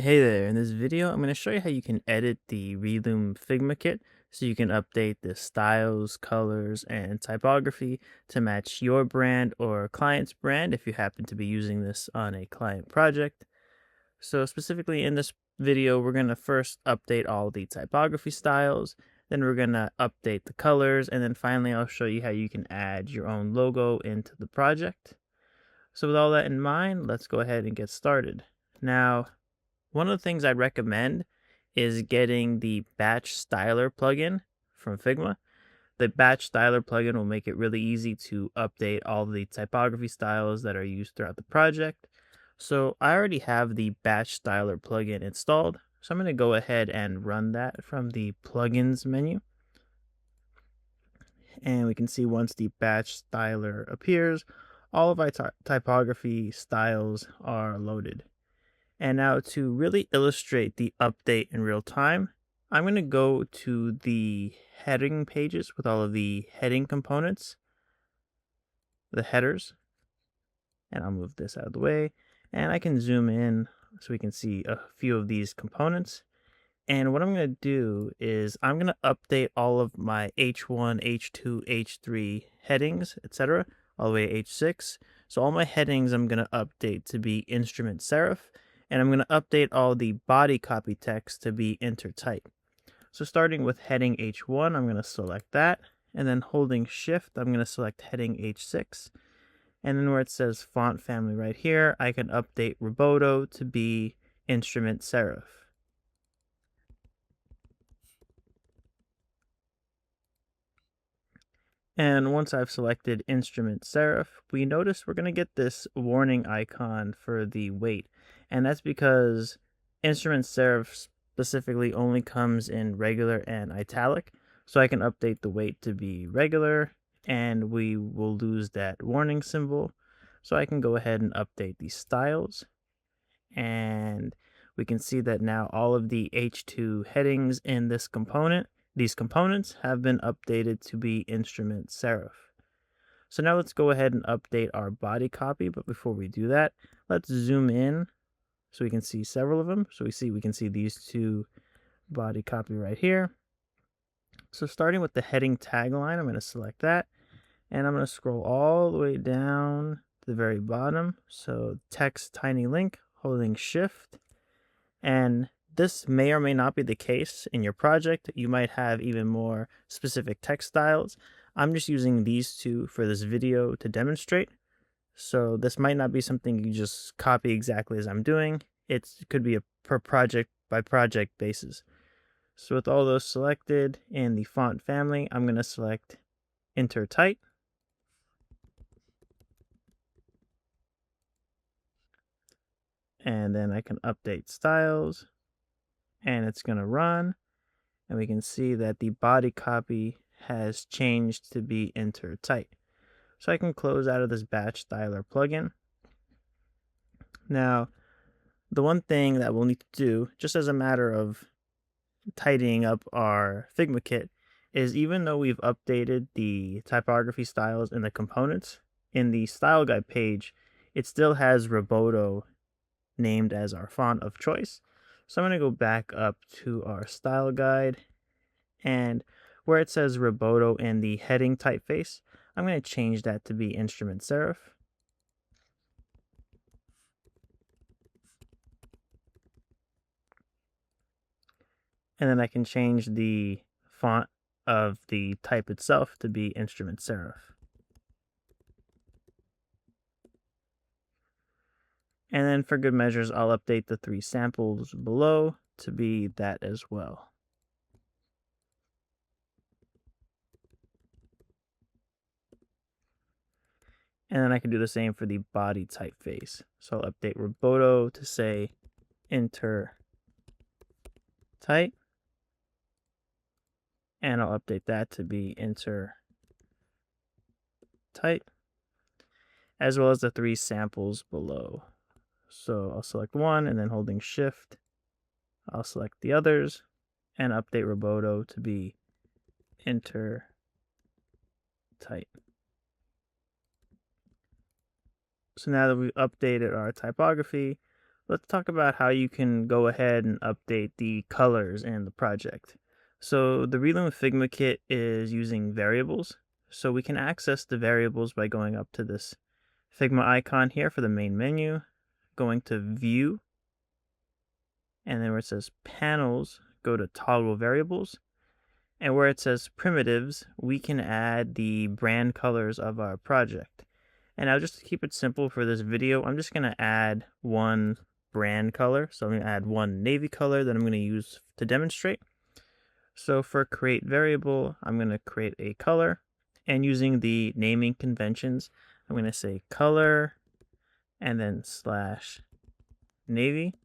Hey there, in this video, I'm going to show you how you can edit the Relume Figma Kit so you can update the styles, colors, and typography to match your brand or client's brand if you happen to be using this on a client project. So specifically in this video, we're going to first update all the typography styles, then we're going to update the colors, and then finally I'll show you how you can add your own logo into the project. So with all that in mind, let's go ahead and get started. Now, one of the things I'd recommend is getting the Batch Styler plugin from Figma. The Batch Styler plugin will make it really easy to update all the typography styles that are used throughout the project. So I already have the Batch Styler plugin installed. So I'm going to go ahead and run that from the plugins menu. And we can see once the Batch Styler appears, all of our typography styles are loaded. And now to really illustrate the update in real time, I'm going to go to the heading pages with all of the heading components, the headers, and I'll move this out of the way. And I can zoom in so we can see a few of these components. And what I'm going to do is I'm going to update all of my H1, H2, H3 headings, etc., all the way to H6. So all my headings I'm going to update to be instrument serif, and I'm going to update all the body copy text to be intertype. So starting with heading H1, I'm going to select that, and then holding shift, I'm going to select heading H6. And then where it says font family right here, I can update Roboto to be instrument serif. And once I've selected instrument serif, we notice we're going to get this warning icon for the weight. And that's because instrument serif specifically only comes in regular and italic. So I can update the weight to be regular and we will lose that warning symbol. So I can go ahead and update the styles. And we can see that now all of the H2 headings in these components have been updated to be instrument serif. So now let's go ahead and update our body copy, but before we do that, let's zoom in so we can see several of them. So we can see these two body copy right here. So starting with the heading tagline, I'm going to select that, and I'm going to scroll all the way down to the very bottom. So text tiny link, holding shift, and this may or may not be the case in your project. You might have even more specific text styles. I'm just using these two for this video to demonstrate. So this might not be something you just copy exactly as I'm doing. It could be a per project by project basis. So with all those selected in the font family, I'm going to select intertype. And then I can update styles, and it's going to run. And we can see that the body copy has changed to be intertype. So I can close out of this Batch Styler plugin. Now, the one thing that we'll need to do, just as a matter of tidying up our Figma kit, is even though we've updated the typography styles in the components, in the style guide page, it still has Roboto named as our font of choice. So I'm going to go back up to our style guide, and where it says Roboto in the heading typeface, I'm going to change that to be instrument serif. And then I can change the font of the type itself to be instrument serif. And then for good measures, I'll update the 3 samples below to be that as well. And then I can do the same for the body typeface. So I'll update Roboto to say intertype. And I'll update that to be intertype, as well as the 3 samples below. So I'll select one, and then holding shift, I'll select the others and update Roboto to be intertype. So now that we've updated our typography, let's talk about how you can go ahead and update the colors in the project. So the Relume Figma Kit is using variables. So we can access the variables by going up to this Figma icon here for the main menu, going to View, and then where it says Panels, go to Toggle Variables. And where it says Primitives, we can add the brand colors of our project. And now just to keep it simple for this video, I'm just going to add one brand color. So I'm going to add one navy color that I'm going to use to demonstrate. So for create variable, I'm going to create a color, and using the naming conventions, I'm going to say color and then slash navy.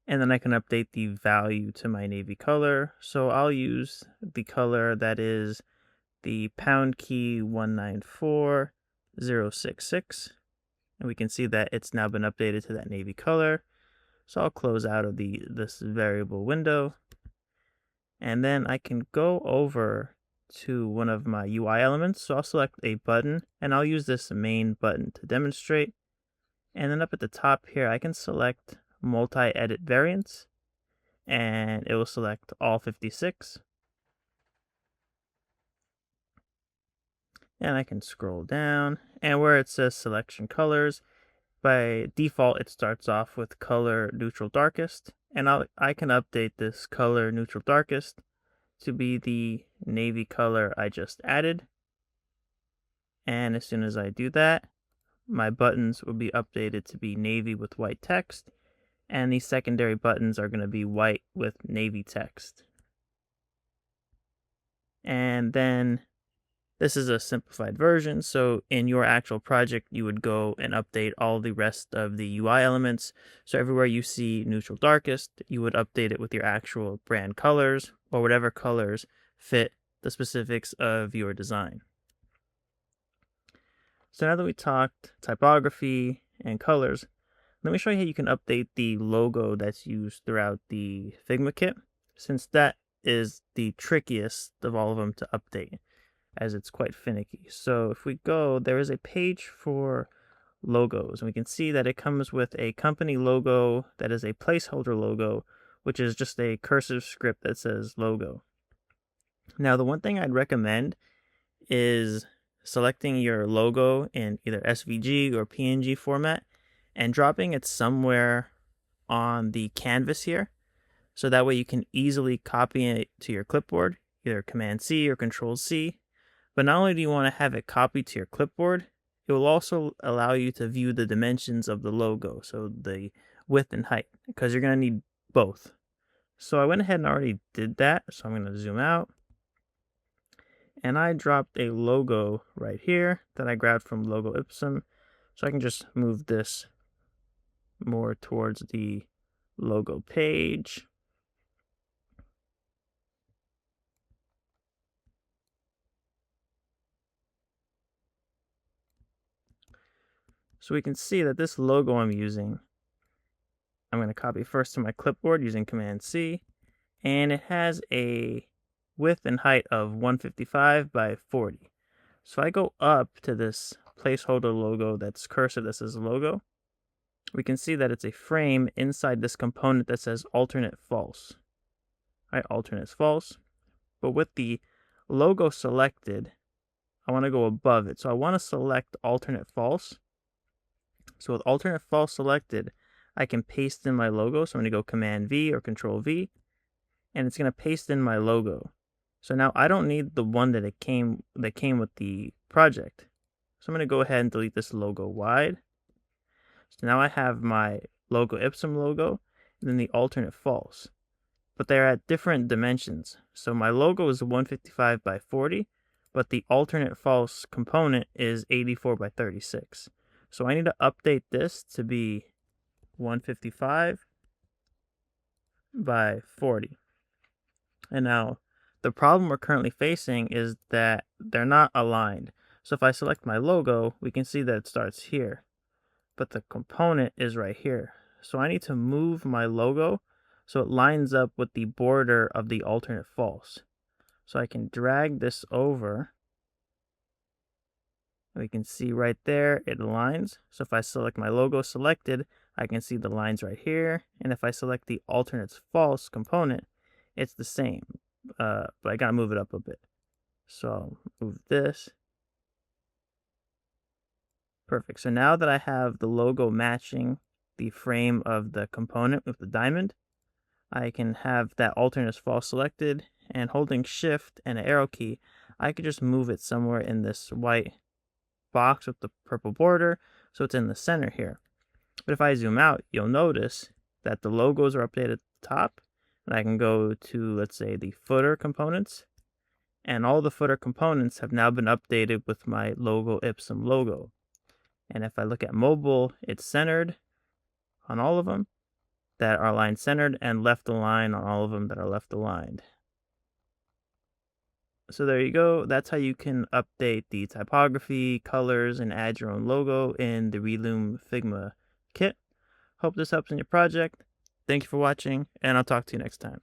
And then I can update the value to my navy color. So I'll use the color that is the pound key 194066. And we can see that it's now been updated to that navy color. So I'll close out of this variable window. And then I can go over to one of my UI elements. So I'll select a button, and I'll use this main button to demonstrate. And then up at the top here, I can select multi-edit variants, and it will select all 56. And I can scroll down, and where it says selection colors, by default it starts off with color neutral darkest, and I can update this color neutral darkest to be the navy color I just added. And as soon as I do that, my buttons will be updated to be navy with white text, and the secondary buttons are going to be white with navy text. And then this is a simplified version, so in your actual project, you would go and update all the rest of the UI elements. So everywhere you see neutral darkest, you would update it with your actual brand colors, or whatever colors fit the specifics of your design. So now that we talked typography and colors, let me show you how you can update the logo that's used throughout the Figma kit, since that is the trickiest of all of them to update, as it's quite finicky. So if we go, there is a page for logos, and we can see that it comes with a company logo that is a placeholder logo, which is just a cursive script that says logo. Now, the one thing I'd recommend is selecting your logo in either SVG or PNG format and dropping it somewhere on the canvas here, so that way you can easily copy it to your clipboard, either Command C or Control C. But not only do you want to have it copied to your clipboard, it will also allow you to view the dimensions of the logo, so the width and height, because you're going to need both. So I went ahead and already did that, so I'm going to zoom out. And I dropped a logo right here that I grabbed from Logo Ipsum, so I can just move this more towards the logo page. So we can see that this logo I'm using, I'm going to copy first to my clipboard using Command C, and it has a width and height of 155 by 40. So if I go up to this placeholder logo that's cursive that says logo, we can see that it's a frame inside this component that says alternate false. Right, alternate false. But with the logo selected, I want to go above it. So I want to select alternate false. So with alternate false selected, I can paste in my logo. So I'm going to go Command V or Control V, and it's going to paste in my logo. So now I don't need the one that came with the project. So I'm going to go ahead and delete this logo wide. So now I have my Logo Ipsum logo and then the alternate false, but they're at different dimensions. So my logo is 155 by 40, but the alternate false component is 84 by 36. So I need to update this to be 155 by 40. And now the problem we're currently facing is that they're not aligned. So if I select my logo, we can see that it starts here, but the component is right here. So I need to move my logo so it lines up with the border of the alternate false. So I can drag this over. We can see right there it aligns. So if I select my logo selected, I can see the lines right here. And if I select the alternates false component, it's the same, but I gotta move it up a bit. So I'll move this. Perfect. So now that I have the logo matching the frame of the component with the diamond, I can have that alternate false selected, and holding shift and an arrow key, I could just move it somewhere in this white box with the purple border, so it's in the center here. But if I zoom out, you'll notice that the logos are updated at the top, and I can go to, let's say, the footer components, and all the footer components have now been updated with my logo Ipsum logo. And if I look at mobile, it's centered on all of them that are aligned centered, and left aligned on all of them that are left aligned. So there you go. That's how you can update the typography, colors, and add your own logo in the Relume Figma Kit. Hope this helps in your project. Thank you for watching, and I'll talk to you next time.